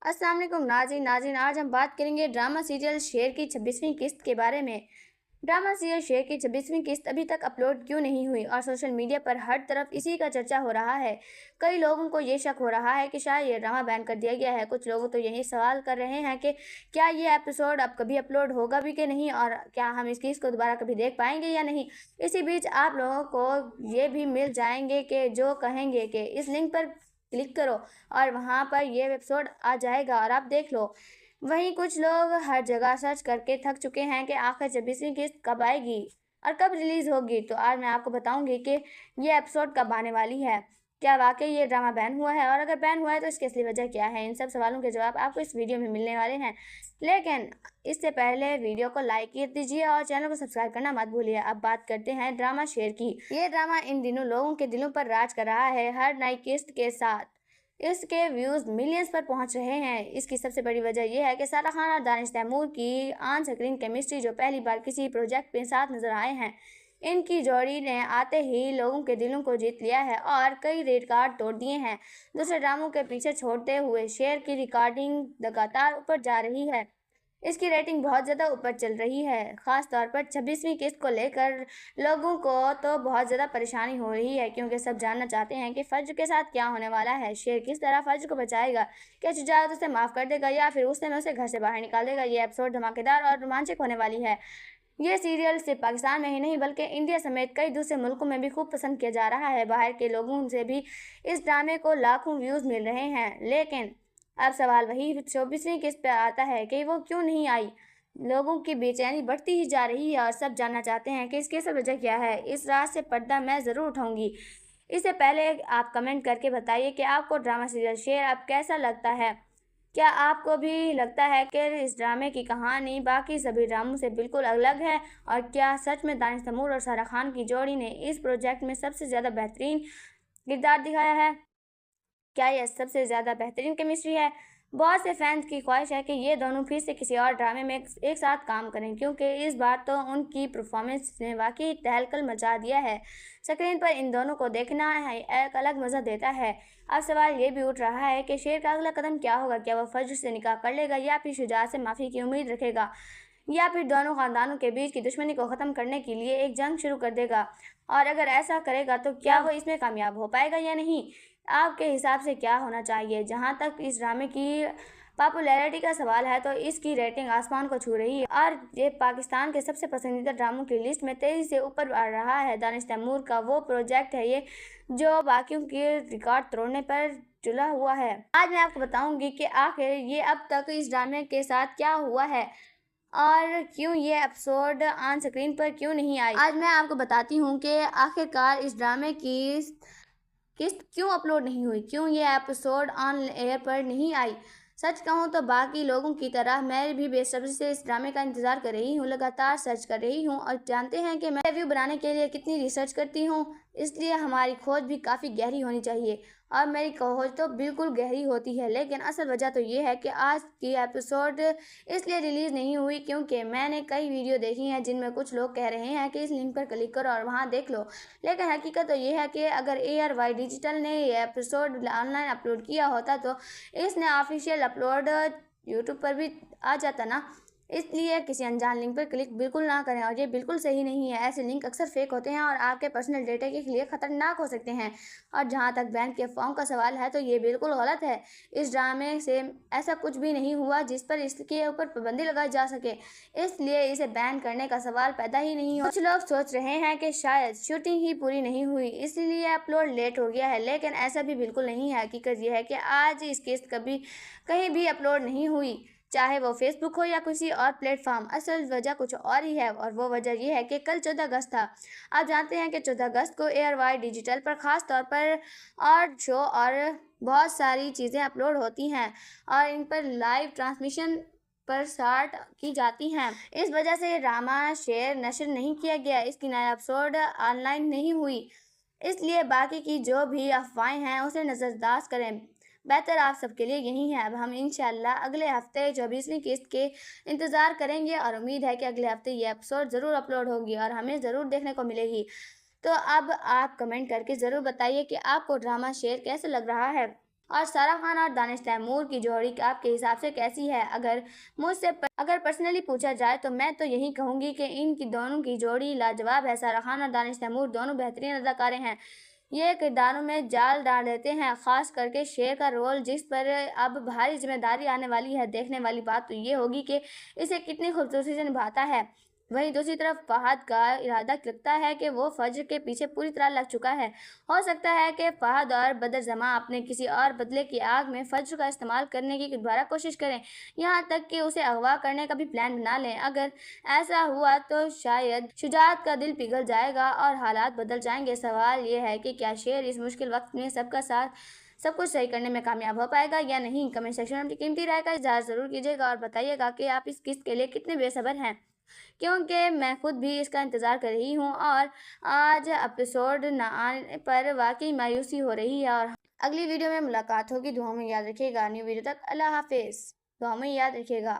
अस्सलाम वालेकुम नाज़रीन, आज हम बात करेंगे ड्रामा सीरियल शेर की 26वीं किस्त के बारे में। ड्रामा सीरियल शेर की 26वीं किस्त अभी तक अपलोड क्यों नहीं हुई और सोशल मीडिया पर हर तरफ इसी का चर्चा हो रहा है। कई लोगों को ये शक हो रहा है कि शायद ये ड्रामा बैन कर दिया गया है। कुछ लोग तो यही सवाल कर रहे हैं कि क्या ये एपिसोड अब कभी अपलोड होगा भी कि नहीं और क्या हम इस किस्त को दोबारा कभी देख पाएंगे या नहीं। इसी बीच आप लोगों को ये भी मिल जाएंगे कि जो कहेंगे कि इस लिंक पर क्लिक करो और वहाँ पर ये एपिसोड आ जाएगा और आप देख लो। वहीं कुछ लोग हर जगह सर्च करके थक चुके हैं कि आखिर 26वीं किस्त कब आएगी और कब रिलीज होगी। तो आज मैं आपको बताऊंगी कि ये एपिसोड कब आने वाली है, क्या वाकई ये ड्रामा बैन हुआ है और अगर बैन हुआ है तो इसकी असली वजह क्या है। इन सब सवालों के जवाब आपको इस वीडियो में मिलने वाले हैं, लेकिन इससे पहले वीडियो को लाइक कर दीजिए और चैनल को सब्सक्राइब करना मत भूलिए। अब बात करते हैं ड्रामा शेर की। ये ड्रामा इन दिनों लोगों के दिलों पर राज कर रहा है। हर नई किस्त के साथ इसके व्यूज मिलियंस पर पहुंच रहे हैं। इसकी सबसे बड़ी वजह यह है कि सारा खान और दानिश तैमूर की ऑन स्क्रीन केमिस्ट्री जो पहली बार किसी प्रोजेक्ट के साथ नजर आए हैं। इनकी जोड़ी ने आते ही लोगों के दिलों को जीत लिया है और कई रिकॉर्ड तोड़ दिए हैं। दूसरे ड्रामों के पीछे छोड़ते हुए शेर की रिकॉर्डिंग लगातार ऊपर जा रही है। इसकी रेटिंग बहुत ज़्यादा ऊपर चल रही है। ख़ास तौर पर 26वीं किस्त को लेकर लोगों को तो बहुत ज़्यादा परेशानी हो रही है, क्योंकि सब जानना चाहते हैं कि फज्र के साथ क्या होने वाला है। शेर किस तरह फज्र को बचाएगा, क्या शुजात उसे माफ़ कर देगा या फिर उसने उसे घर से बाहर निकाल देगा। ये एपिसोड धमाकेदार और रोमांचक होने वाली है। ये सीरियल सिर्फ पाकिस्तान में ही नहीं बल्कि इंडिया समेत कई दूसरे मुल्कों में भी खूब पसंद किया जा रहा है। बाहर के लोगों से भी इस ड्रामे को लाखों व्यूज़ मिल रहे हैं, लेकिन अब सवाल वही 24वीं किस्त पे आता है कि वो क्यों नहीं आई। लोगों की बेचैनी बढ़ती ही जा रही है और सब जानना चाहते हैं कि इसकी असल वजह क्या है। इस रात से पर्दा मैं ज़रूर उठाऊंगी। इससे पहले आप कमेंट करके बताइए कि आपको ड्रामा सीरियल शेर अब कैसा लगता है। क्या आपको भी लगता है कि इस ड्रामे की कहानी बाकी सभी ड्रामों से बिल्कुल अलग है और क्या सच में दानिश तैमूर और सारा खान की जोड़ी ने इस प्रोजेक्ट में सबसे ज़्यादा बेहतरीन किरदार दिखाया है। क्या यह सबसे ज़्यादा बेहतरीन केमिस्ट्री है। बहुत से फैंस की ख्वाहिश है कि ये दोनों फिर से किसी और ड्रामे में एक साथ काम करें, क्योंकि इस बार तो उनकी परफॉर्मेंस ने वाकई तहलकल मचा दिया है। स्क्रीन पर इन दोनों को देखना है एक अलग मज़ा देता है। अब सवाल ये भी उठ रहा है कि शेर का अगला कदम क्या होगा। क्या वह फज्र से निकाह कर लेगा या फिर शुजात से माफ़ी की उम्मीद रखेगा या फिर दोनों ख़ानदानों के बीच की दुश्मनी को ख़त्म करने के लिए एक जंग शुरू कर देगा। और अगर ऐसा करेगा तो क्या वो इसमें कामयाब हो पाएगा या नहीं। आपके हिसाब से क्या होना चाहिए। जहां तक इस ड्रामे की पॉपुलैरिटी का सवाल है तो इसकी रेटिंग आसमान को छू रही है और ये पाकिस्तान के सबसे पसंदीदा ड्रामों की लिस्ट में तेज़ी से ऊपर आ रहा है। दानिश तैमूर का वो प्रोजेक्ट है ये जो बाकियों के रिकॉर्ड तोड़ने पर जुला हुआ है। आज मैं आपको बताऊंगी कि आखिर ये अब तक इस ड्रामे के साथ क्या हुआ है और क्यों ये एपिसोड ऑन स्क्रीन पर क्यों नहीं आई। आज मैं आपको बताती हूँ कि आखिरकार इस ड्रामे की किस्त क्यों अपलोड नहीं हुई, क्यों ये एपिसोड ऑन एयर पर नहीं आई। सच कहूँ तो बाकी लोगों की तरह मैं भी बेसब्री से इस ड्रामे का इंतज़ार कर रही हूँ। लगातार सर्च कर रही हूँ और जानते हैं कि मैं रिव्यू बनाने के लिए कितनी रिसर्च करती हूँ, इसलिए हमारी खोज भी काफ़ी गहरी होनी चाहिए और मेरी खोज तो बिल्कुल गहरी होती है। लेकिन असल वजह तो ये है कि आज की एपिसोड इसलिए रिलीज़ नहीं हुई क्योंकि मैंने कई वीडियो देखी हैं जिनमें कुछ लोग कह रहे हैं कि इस लिंक पर क्लिक करो और वहाँ देख लो, लेकिन हकीकत तो ये है कि अगर ARY डिजिटल ने ये एपिसोड ऑनलाइन अपलोड किया होता तो इसने ऑफिशियल अपलोड यूट्यूब पर भी आ जाता ना। इसलिए किसी अनजान लिंक पर क्लिक बिल्कुल ना करें और ये बिल्कुल सही नहीं है। ऐसे लिंक अक्सर फेक होते हैं और आपके पर्सनल डेटा के लिए खतरनाक हो सकते हैं। और जहाँ तक बैन के फॉर्म का सवाल है तो ये बिल्कुल गलत है। इस ड्रामे से ऐसा कुछ भी नहीं हुआ जिस पर इसके ऊपर पाबंदी लगाई जा सके, इसलिए इसे बैन करने का सवाल पैदा ही नहीं हो। कुछ लोग सोच रहे हैं कि शायद शूटिंग ही पूरी नहीं हुई इसलिए अपलोड लेट हो गया है, लेकिन ऐसा भी बिल्कुल नहीं है। हकीकत यह है कि आज इस किस्त कभी कहीं भी अपलोड नहीं हुई, चाहे वो फेसबुक हो या किसी और प्लेटफॉर्म। असल वजह कुछ और ही है और वो वजह यह है कि कल 14 अगस्त था। आप जानते हैं कि 14 अगस्त को ARY डिजिटल पर ख़ास तौर पर और शो और बहुत सारी चीज़ें अपलोड होती हैं और इन पर लाइव ट्रांसमिशन पर स्टार्ट की जाती हैं। इस वजह से ड्रामा शेर नशर नहीं किया गया, इसकी नया एपिसोड ऑनलाइन नहीं हुई, इसलिए बाकी की जो भी अफवाहें हैं उसे नज़रअंदाज करें। बेहतर आप सबके लिए यही है। अब हम इंशाल्लाह अगले हफ्ते 24वीं किस्त के इंतज़ार करेंगे और उम्मीद है कि अगले हफ्ते ये एपिसोड ज़रूर अपलोड होगी और हमें ज़रूर देखने को मिलेगी। तो अब आप कमेंट करके ज़रूर बताइए कि आपको ड्रामा शेर कैसे लग रहा है। और सारा खान और दानिश तैमूर की जोड़ी आपके हिसाब से कैसी है? अगर पर्सनली पूछा जाए तो मैं तो यही कहूँगी कि इनकी दोनों की जोड़ी लाजवाब है। सारा खान और दानिश तैमूर दोनों बेहतरीन अदाकारे हैं। ये किरदारों में जाल डाल देते हैं, खास करके शेर का रोल जिस पर अब भारी जिम्मेदारी आने वाली है। देखने वाली बात तो ये होगी कि इसे कितनी खूबसूरती से निभाता है। वहीं दूसरी तरफ फहद का इरादा लगता है कि वो फज्र के पीछे पूरी तरह लग चुका है। हो सकता है कि फहद और बदरजमा अपने किसी और बदले की आग में फज्र का इस्तेमाल करने की दोबारा कोशिश करें, यहाँ तक कि उसे अगवा करने का भी प्लान बना लें। अगर ऐसा हुआ तो शायद शुजात का दिल पिघल जाएगा और हालात बदल जाएंगे। सवाल ये है कि क्या शेर इस मुश्किल वक्त में सबका साथ सब कुछ सही करने में कामयाब हो पाएगा या नहीं। कमेंट सेक्शन में अपनी कीमती राय का इजहार ज़रूर कीजिएगा और बताइएगा कि आप इस किस्त के लिए कितने बेसब्र हैं, क्योंकि मैं खुद भी इसका इंतज़ार कर रही हूँ और आज एपिसोड न आने पर वाकई मायूसी हो रही है। और अगली वीडियो में मुलाकात होगी। दुआ में याद रखिएगा। न्यू वीडियो तक अल्लाह हाफिज़। दुआ में याद रखिएगा।